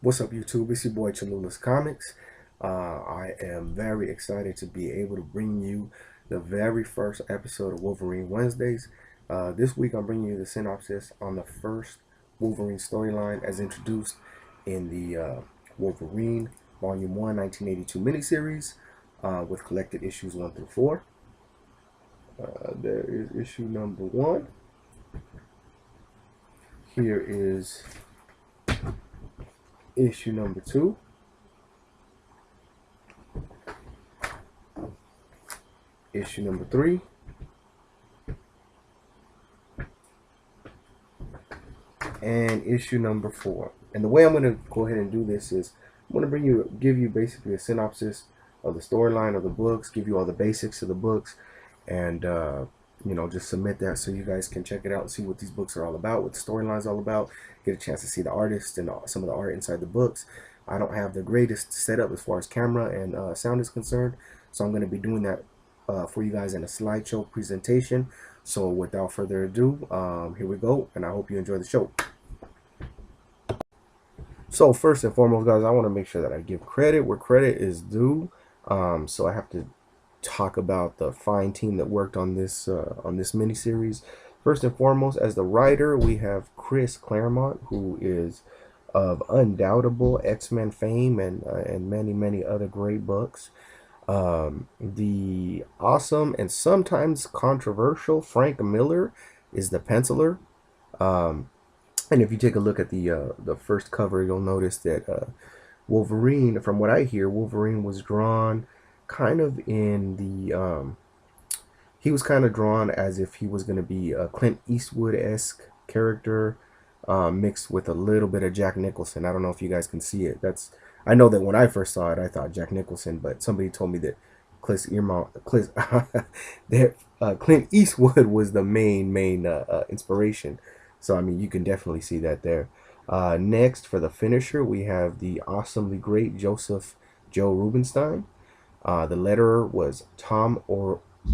What's up, YouTube? It's your boy Cholula's Comics. I am very excited to be able to bring you the very first episode of Wolverine Wednesdays. This week, I'm bringing you the synopsis on the first Wolverine storyline as introduced in the Wolverine Volume 1, 1982 miniseries with collected issues 1 through 4. There is issue number 1. Here is issue number 2. Issue number 3. And issue number 4. And the way I'm going to go ahead and do this is I'm going to give you basically a synopsis of the storyline of the books, give you all the basics of the books, and just submit that so you guys can check it out and see what these books are all about, what the storyline is all about, get a chance to see the artists and some of the art inside the books. I don't have the greatest setup as far as camera and sound is concerned, so I'm going to be doing that for you guys in a slideshow presentation. So without further ado, here we go, and I hope you enjoy the show. So first and foremost, guys, I want to make sure that I give credit where credit is due. So I have to talk about the fine team that worked on this miniseries. First and foremost, as the writer, we have Chris Claremont, who is of undoubtable X-Men fame and many other great books. The awesome and sometimes controversial Frank Miller is the penciler. And if you take a look at the first cover, you'll notice that Wolverine, from what I hear, Wolverine was drawn kind of in the he was kind of drawn as if he was going to be a Clint Eastwood-esque character, mixed with a little bit of Jack Nicholson. I don't know if you guys can see it. I know that when I first saw it, I thought Jack Nicholson, but somebody told me that Clint Eastwood was the main inspiration. So I mean, you can definitely see that there. Next, for the finisher, we have the awesomely great Joseph Joe Rubinstein. The letterer was Tom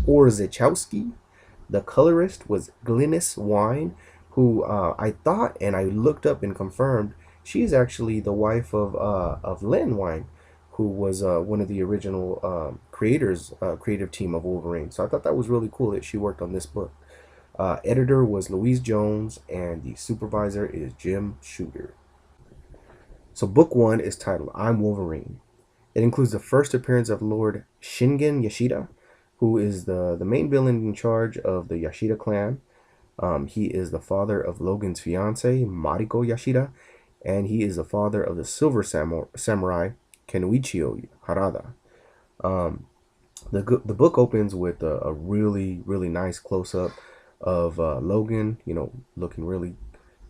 Orzechowski. The colorist was Glynis Wein, who I thought, and I looked up and confirmed, she's actually the wife of Len Wein, who was one of the original creative team of Wolverine. So I thought that was really cool that she worked on this book. Editor was Louise Jones, and the supervisor is Jim Shooter. So book 1 is titled I'm Wolverine. It includes the first appearance of Lord Shingen Yashida, who is the main villain in charge of the Yashida clan. He is the father of Logan's fiance, Mariko Yashida, and he is the father of the Silver Samurai, Kenichiro Harada. The book opens with a really nice close-up of Logan, looking really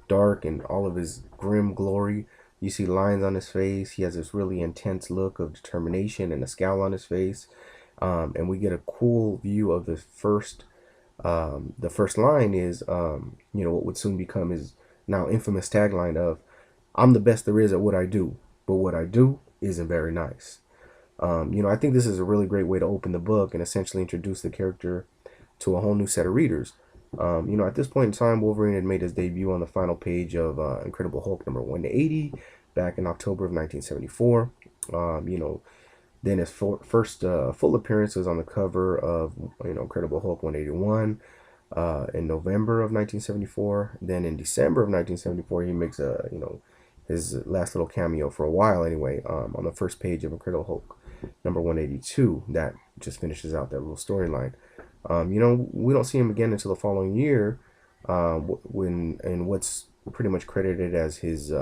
dark in all of his grim glory. You see lines on his face. He has this really intense look of determination and a scowl on his face. And we get a cool view of the first line is, what would soon become his now infamous tagline of, I'm the best there is at what I do, but what I do isn't very nice. I think this is a really great way to open the book and essentially introduce the character to a whole new set of readers. At this point in time, Wolverine had made his debut on the final page of Incredible Hulk number 180 back in October of 1974. Then his first full appearance was on the cover of Incredible Hulk 181 in November of 1974. Then in December of 1974, he makes his last little cameo for a while anyway, on the first page of Incredible Hulk number 182. That just finishes out that little storyline. We don't see him again until the following year, in what's pretty much credited as his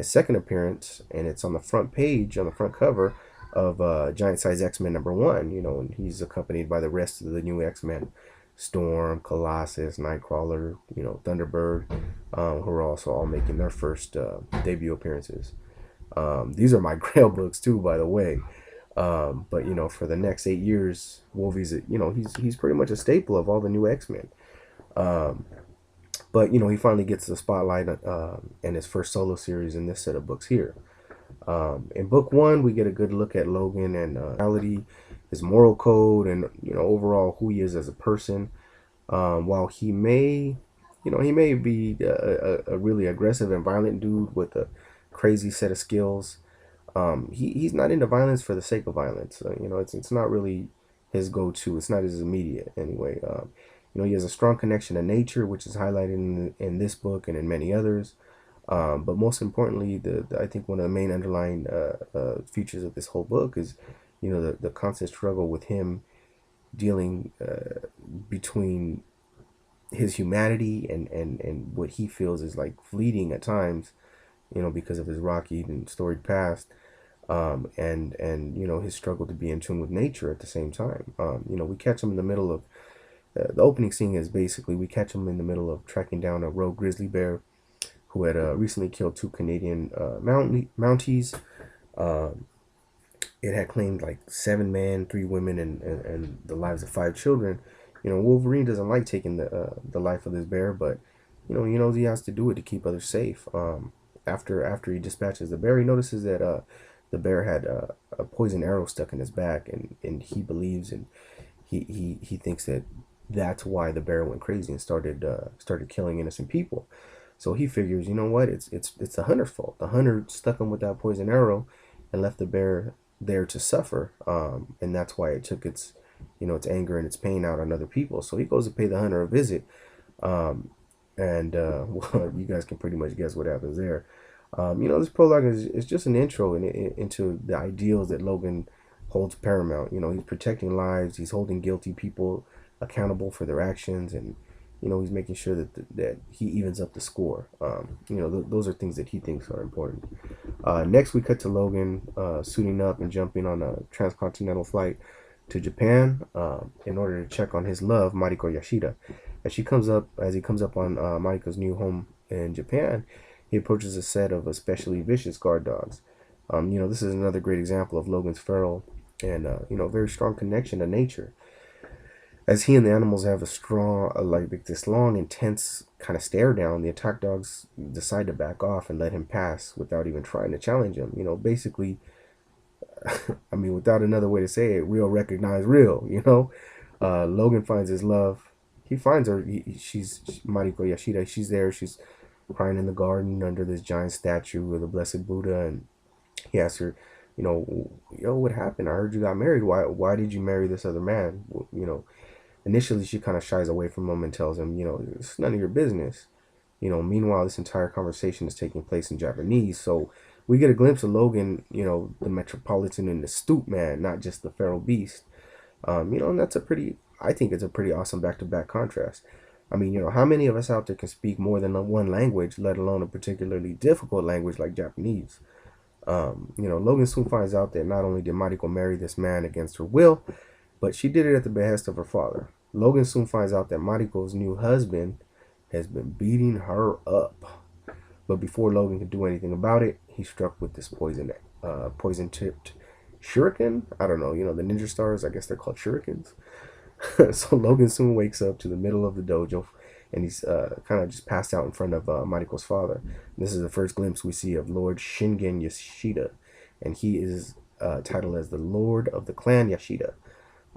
second appearance, and it's on the front page, on the front cover of Giant Size X-Men number 1. And he's accompanied by the rest of the new X-Men, Storm, Colossus, Nightcrawler, Thunderbird, who are also all making their first debut appearances. These are my Grail books too, by the way. But for the next 8 years, Wolvie's he's pretty much a staple of all the new X-Men. But he finally gets the spotlight in his first solo series in this set of books here. In book 1, we get a good look at Logan and reality, his moral code, and overall who he is as a person. While he may be a really aggressive and violent dude with a crazy set of skills. He's not into violence for the sake of violence. You know, it's not really his go-to. It's not his immediate anyway. You know, he has a strong connection to nature, which is highlighted in this book and in many others. But most importantly, I think one of the main underlying features of this whole book is, you know, the constant struggle with him dealing between his humanity and what he feels is like fleeting at times, you know, because of his rocky and storied past, and you know, his struggle to be in tune with nature at the same time. You know, we catch him in the middle of the opening scene is basically we catch him in the middle of tracking down a rogue grizzly bear who had recently killed two Canadian Mounties. Um, it had claimed like 7 men, 3 women, and the lives of 5 children. You know, Wolverine doesn't like taking the life of this bear, but you know, he knows he has to do it to keep others safe. After he dispatches the bear, he notices that the bear had a poison arrow stuck in his back, and he believes and he thinks that that's why the bear went crazy and started killing innocent people. So he figures, you know what? It's the hunter's fault. The hunter stuck him with that poison arrow and left the bear there to suffer, and that's why it took its, you know, its anger and its pain out on other people. So he goes to pay the hunter a visit, um, and well, you guys can pretty much guess what happens there. You know, this prologue is just an intro into the ideals that Logan holds paramount. You know, he's protecting lives, he's holding guilty people accountable for their actions, and you know, he's making sure that he evens up the score. You know, those are things that he thinks are important. Next, we cut to Logan suiting up and jumping on a transcontinental flight to Japan in order to check on his love, Mariko Yashida. As he comes up on Mariko's new home in Japan, he approaches a set of especially vicious guard dogs. You know, this is another great example of Logan's feral and you know, very strong connection to nature. As he and the animals have a strong, like this long, intense kind of stare down, the attack dogs decide to back off and let him pass without even trying to challenge him. You know, basically, I mean, without another way to say it, real recognize real. You know, Logan finds his love. He finds her. She's Mariko Yashida. She's there. She's crying in the garden under this giant statue of the Blessed Buddha, and he asks her, you know, yo, what happened? I heard you got married. Why did you marry this other man? You know, initially she kind of shies away from him and tells him, you know, it's none of your business. You know, meanwhile, this entire conversation is taking place in Japanese, so we get a glimpse of Logan, you know, the metropolitan and the stoop man, not just the feral beast. You know, and I think it's a pretty awesome back-to-back contrast. I mean, you know, how many of us out there can speak more than one language, let alone a particularly difficult language like Japanese? You know, Logan soon finds out that not only did Mariko marry this man against her will, but she did it at the behest of her father. Logan soon finds out that Mariko's new husband has been beating her up. But before Logan can do anything about it, he's struck with this poison-tipped shuriken. I don't know, you know, the ninja stars, I guess they're called shurikens. So Logan soon wakes up to the middle of the dojo, and he's kind of just passed out in front of Mariko's father. This is the first glimpse we see of Lord Shingen Yashida, and he is titled as the Lord of the Clan Yashida.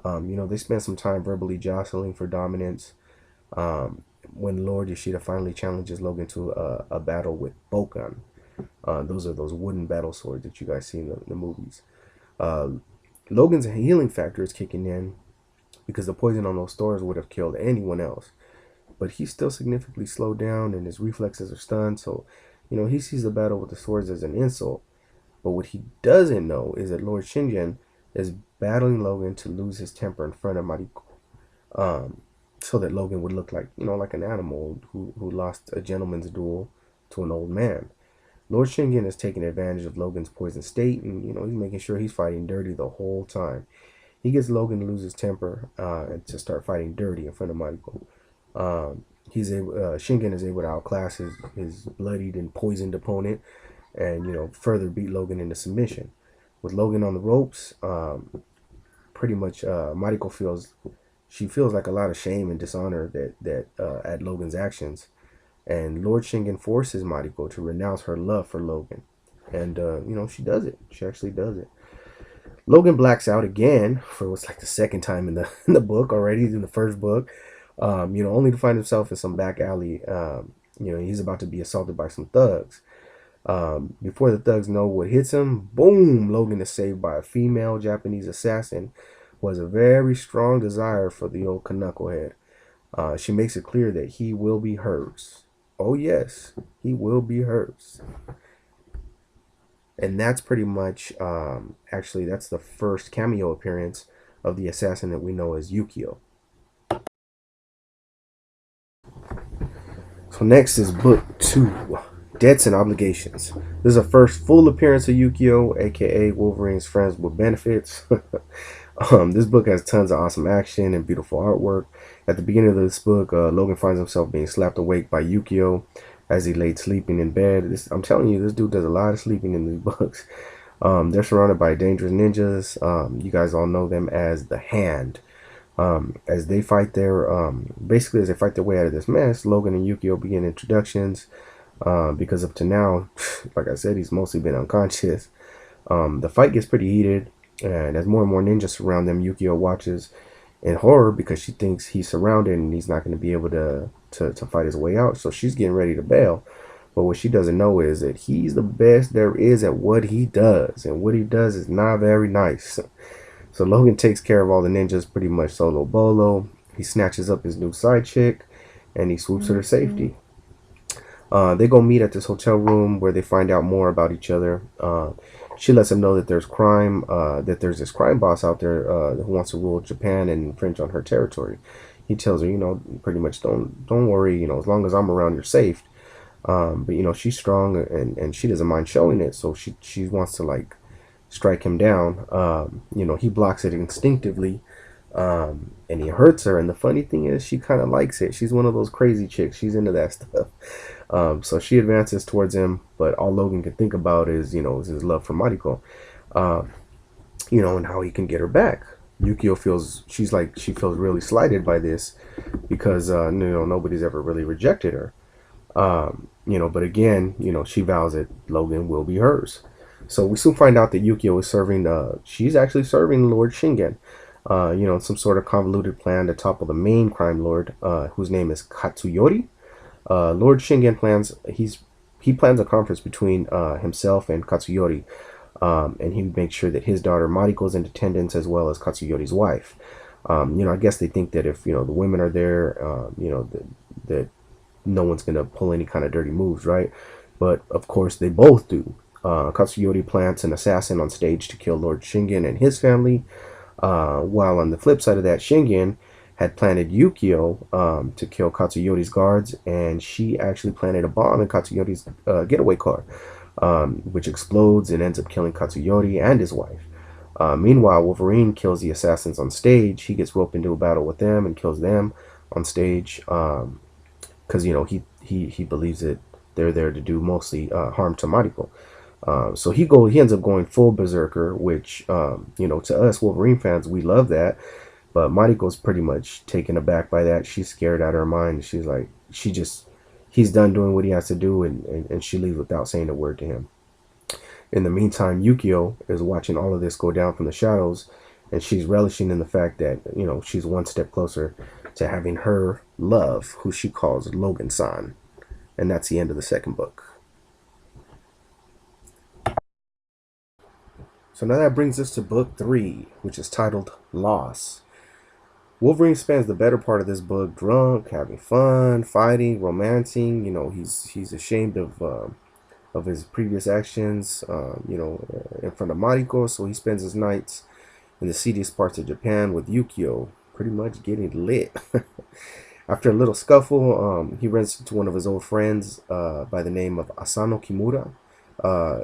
You know, they spend some time verbally jostling for dominance. When Lord Yashida finally challenges Logan to a battle with Bokan. Those are those wooden battle swords that you guys see in the movies. Logan's healing factor is kicking in because the poison on those stars would have killed anyone else. But he's still significantly slowed down and his reflexes are stunned. So, you know, he sees the battle with the swords as an insult. But what he doesn't know is that Lord Shingen is battling Logan to lose his temper in front of Mariko. So that Logan would look like, you know, like an animal who lost a gentleman's duel to an old man. Lord Shingen is taking advantage of Logan's poisoned state, and you know, he's making sure he's fighting dirty the whole time. He gets Logan to lose his temper and to start fighting dirty in front of Mariko. Shingen is able to outclass his bloodied and poisoned opponent, and you know, further beat Logan into submission. With Logan on the ropes, pretty much Mariko feels like a lot of shame and dishonor that at Logan's actions, and Lord Shingen forces Mariko to renounce her love for Logan, and you know, she does it. She actually does it. Logan blacks out again for what's like the second time in the book already, in the first book. You know, only to find himself in some back alley. You know, he's about to be assaulted by some thugs. Before the thugs know what hits him, boom, Logan is saved by a female Japanese assassin who has a very strong desire for the old knucklehead. She makes it clear that he will be hers. Oh, yes, he will be hers. And that's pretty much, actually, that's the first cameo appearance of the assassin that we know as Yukio. So next is book 2, Debts and Obligations. This is the first full appearance of Yukio, aka Wolverine's friends with benefits. This book has tons of awesome action and beautiful artwork. At the beginning of this book, Logan finds himself being slapped awake by Yukio as he laid sleeping in bed. I'm telling you, this dude does a lot of sleeping in these books. They're surrounded by dangerous ninjas. You guys all know them as the Hand. As they fight basically as they fight their way out of this mess, Logan and Yukio begin introductions. Because up to now, like I said, he's mostly been unconscious. The fight gets pretty heated, and as more and more ninjas surround them, Yukio watches in horror because she thinks he's surrounded and he's not going to be able to fight his way out. So she's getting ready to bail. But what she doesn't know is that he's the best there is at what he does, and what he does is not very nice. So Logan takes care of all the ninjas pretty much solo bolo. He snatches up his new side chick, and he swoops her to safety. They go meet at this hotel room where they find out more about each other. She lets him know that there's crime, that there's this crime boss out there who wants to rule Japan and infringe on her territory. He tells her, pretty much don't worry, as long as I'm around, you're safe. But she's strong and she doesn't mind showing it, so she wants to like strike him down. He blocks it instinctively. And he hurts her, and the funny thing is she kind of likes it. She's one of those crazy chicks. She's into that stuff. So she advances towards him, but all Logan can think about is his love for Mariko, and how he can get her back. Yukio she feels really slighted by this because nobody's ever really rejected her. But again, she vows that Logan will be hers. So we soon find out that Yukio is she's actually serving Lord Shingen. Some sort of convoluted plan to topple the main crime lord, whose name is Katsuyori. Lord Shingen plans a conference between himself and Katsuyori, and he makes sure that his daughter Mariko's in attendance as well as Katsuyori's wife. I guess they think that if the women are there, that no one's gonna pull any kind of dirty moves, right? But of course they both do. Katsuyori plants an assassin on stage to kill Lord Shingen and his family. While on the flip side of that, Shingen had planted Yukio to kill Katsuyori's guards, and she actually planted a bomb in Katsuyori's getaway car, which explodes and ends up killing Katsuyori and his wife. Meanwhile, Wolverine kills the assassins on stage. He gets roped into a battle with them and kills them on stage because he believes that they're there to do mostly harm to Mariko. So he ends up going full berserker, which to us Wolverine fans, we love that. But Mariko's pretty much taken aback by that. She's scared out of her mind. She's like, he's done doing what he has to do, and she leaves without saying a word to him. In the meantime, Yukio is watching all of this go down from the shadows, and she's relishing in the fact that she's one step closer to having her love, who she calls Logan-san. And that's the end of the second book. So now that brings us to book 3, which is titled Loss. Wolverine spends the better part of this book drunk, having fun, fighting, romancing. He's ashamed of his previous actions, in front of Mariko. So he spends his nights in the seediest parts of Japan with Yukio, pretty much getting lit. After a little scuffle, he runs into one of his old friends by the name of Asano Kimura.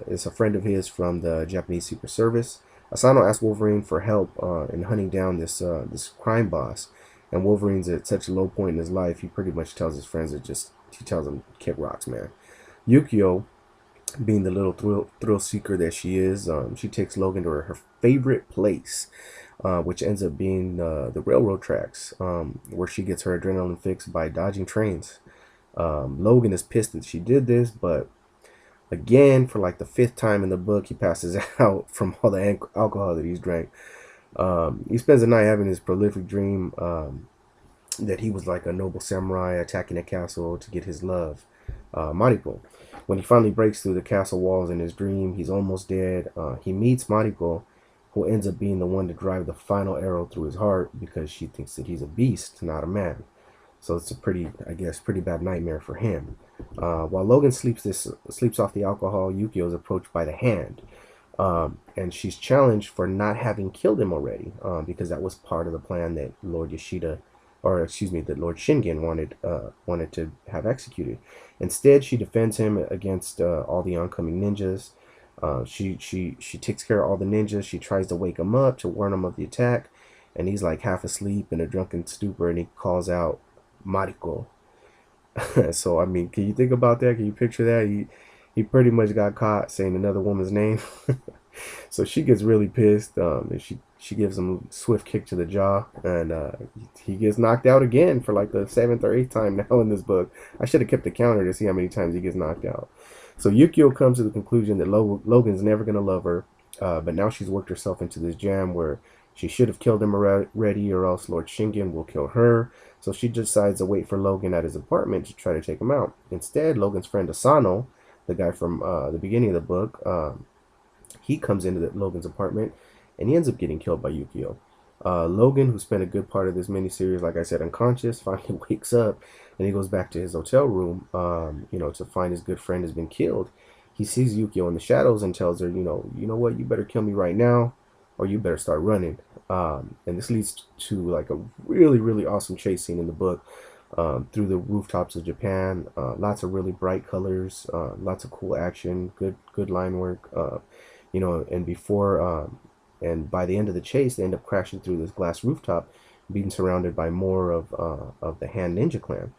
It's a friend of his from the Japanese Secret Service. Asano asks Wolverine for help in hunting down this crime boss, and Wolverine's at such a low point in his life, he pretty much tells his friends he tells them kick rocks, man. Yukio, being the little thrill seeker that she is, she takes Logan to her favorite place, which ends up being the railroad tracks, where she gets her adrenaline fix by dodging trains. Logan is pissed that she did this, but again, for like the 5th time in the book, he passes out from all the alcohol that he's drank. He spends the night having this prolific dream that he was like a noble samurai attacking a castle to get his love. Mariko. When he finally breaks through the castle walls in his dream, he's almost dead. He meets Mariko, who ends up being the one to drive the final arrow through his heart because she thinks that he's a beast, not a man. So it's a pretty, I guess, pretty bad nightmare for him. While Logan sleeps off the alcohol, Yukio is approached by the Hand, and she's challenged for not having killed him already, because that was part of the plan that Lord Yoshida, or excuse me, that Lord Shingen wanted to have executed. Instead, she defends him against all the oncoming ninjas. She takes care of all the ninjas. She tries to wake him up to warn him of the attack, and he's like half asleep in a drunken stupor, and he calls out Mariko. So I mean, can you think about that? Can you picture that? He pretty much got caught saying another woman's name. So she gets really pissed, and she gives him a swift kick to the jaw, and he gets knocked out again for like the seventh or eighth time now in this book. I should have kept the counter to see how many times he gets knocked out. So Yukio comes to the conclusion that Logan's never gonna love her, but now she's worked herself into this jam where she should have killed him already, or else Lord Shingen will kill her. So she decides to wait for Logan at his apartment to try to take him out. Instead, Logan's friend Asano, the guy from the beginning of the book, he comes into Logan's apartment, and he ends up getting killed by Yukio. Logan, who spent a good part of this miniseries, like I said, unconscious, finally wakes up, and he goes back to his hotel room, to find his good friend has been killed. He sees Yukio in the shadows and tells her, you know what, you better kill me right now, or you better start running. And this leads to like a really, really awesome chase scene in the book, through the rooftops of Japan. Lots of really bright colors, lots of cool action, good line work. And by the end of the chase, they end up crashing through this glass rooftop, being surrounded by more of the Han Ninja Clan.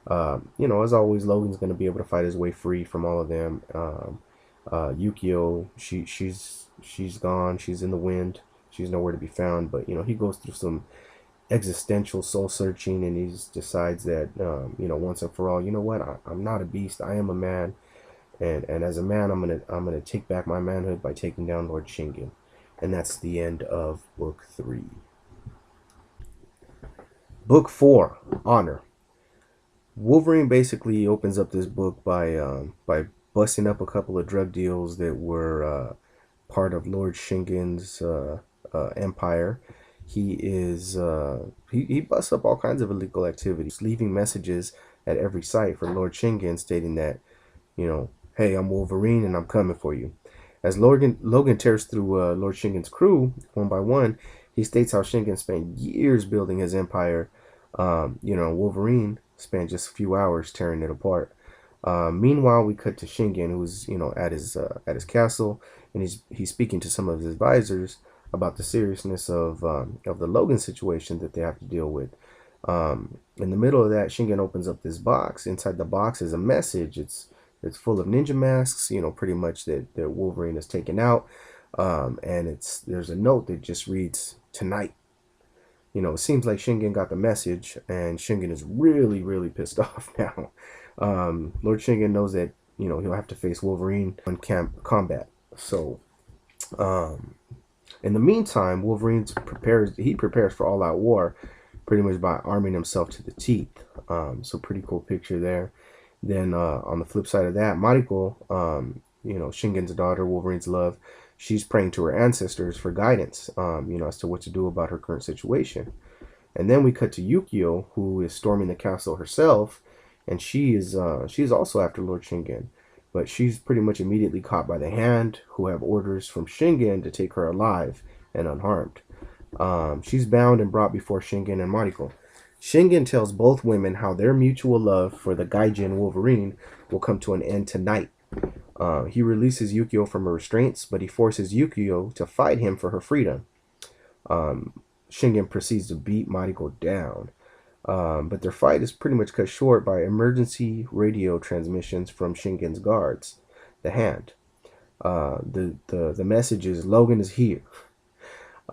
As always, Logan's going to be able to fight his way free from all of them. Yukio, she's gone. She's in the wind. She's nowhere to be found. But he goes through some existential soul searching, and he decides that once and for all, you know what? I'm not a beast. I am a man, and as a man, I'm gonna take back my manhood by taking down Lord Shingen. And that's the end of book 3. Book 4, Honor. Wolverine basically opens up this book by busting up a couple of drug deals that were part of Lord Shingen's empire. He busts up all kinds of illegal activities, leaving messages at every site for Lord Shingen stating that, hey, I'm Wolverine and I'm coming for you. As Logan tears through Lord Shingen's crew one by one, he states how Shingen spent years building his empire. Wolverine spent just a few hours tearing it apart. Meanwhile, we cut to Shingen, who's at his castle, and he's speaking to some of his advisors about the seriousness of the Logan situation that they have to deal with. In the middle of that, Shingen opens up this box. Inside the box is a message. It's full of ninja masks, pretty much that Wolverine has taken out. And there's a note that just reads, "Tonight." It seems like Shingen got the message, and Shingen is really, really pissed off now. Lord Shingen knows that, he'll have to face Wolverine in combat. So, in the meantime, Wolverine prepares for all-out war, pretty much by arming himself to the teeth. So pretty cool picture there. Then on the flip side of that, Mariko, Shingen's daughter, Wolverine's love, she's praying to her ancestors for guidance, as to what to do about her current situation. And then we cut to Yukio, who is storming the castle herself, and she is also after Lord Shingen, but she's pretty much immediately caught by the Hand, who have orders from Shingen to take her alive and unharmed. She's bound and brought before Shingen and Mariko. Shingen tells both women how their mutual love for the Gaijin Wolverine will come to an end tonight. He releases Yukio from her restraints, but he forces Yukio to fight him for her freedom. Shingen proceeds to beat Mariko down. But their fight is pretty much cut short by emergency radio transmissions from Shingen's guards, the Hand. The message is, Logan is here.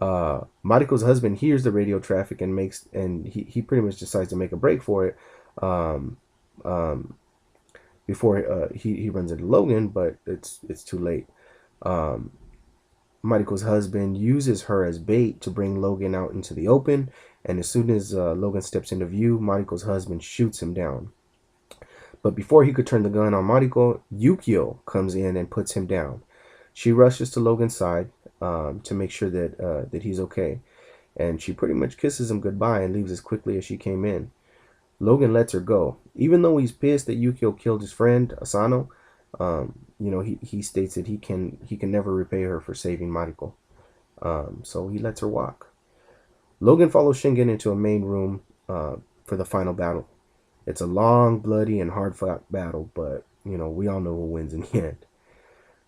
Mariko's husband hears the radio traffic and he pretty much decides to make a break for it before he runs into Logan, but it's too late. Mariko's husband uses her as bait to bring Logan out into the open, and as soon as Logan steps into view, Mariko's husband shoots him down. But before he could turn the gun on Mariko, Yukio comes in and puts him down. She rushes to Logan's side to make sure that he's okay, and she pretty much kisses him goodbye and leaves as quickly as she came in. Logan lets her go, even though he's pissed that Yukio killed his friend Asano. He states that he can never repay her for saving Mariko. So he lets her walk. Logan follows Shingen into a main room for the final battle. It's a long, bloody, and hard-fought battle, but we all know who wins in the end.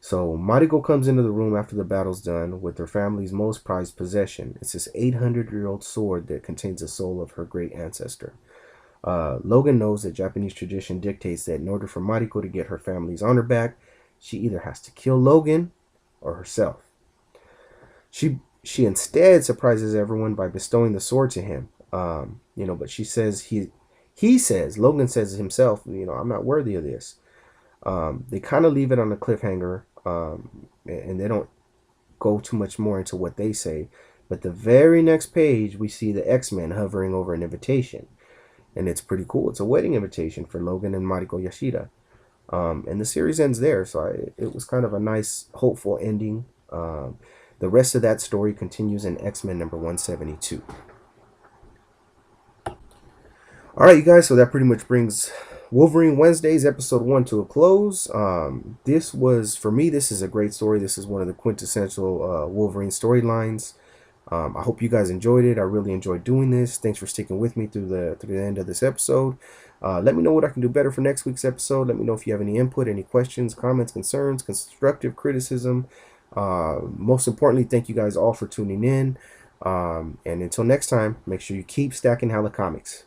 So Mariko comes into the room after the battle's done with her family's most prized possession. It's this 800-year-old sword that contains the soul of her great ancestor. Logan knows that Japanese tradition dictates that in order for Mariko to get her family's honor back, she either has to kill Logan or herself. She instead surprises everyone by bestowing the sword to him. But she says Logan says himself, I'm not worthy of this. They kind of leave it on a cliffhanger, and they don't go too much more into what they say. But the very next page, we see the X-Men hovering over an invitation. And it's pretty cool. It's a wedding invitation for Logan and Mariko Yashida. And the series ends there. So it was kind of a nice, hopeful ending. The rest of that story continues in X-Men number 172. All right, you guys. So that pretty much brings Wolverine Wednesdays episode 1 to a close. This is a great story. This is one of the quintessential Wolverine storylines. I hope you guys enjoyed it. I really enjoyed doing this. Thanks for sticking with me through the end of this episode. Let me know what I can do better for next week's episode. Let me know if you have any input, any questions, comments, concerns, constructive criticism. Most importantly, thank you guys all for tuning in. And until next time, make sure you keep stacking hella comics.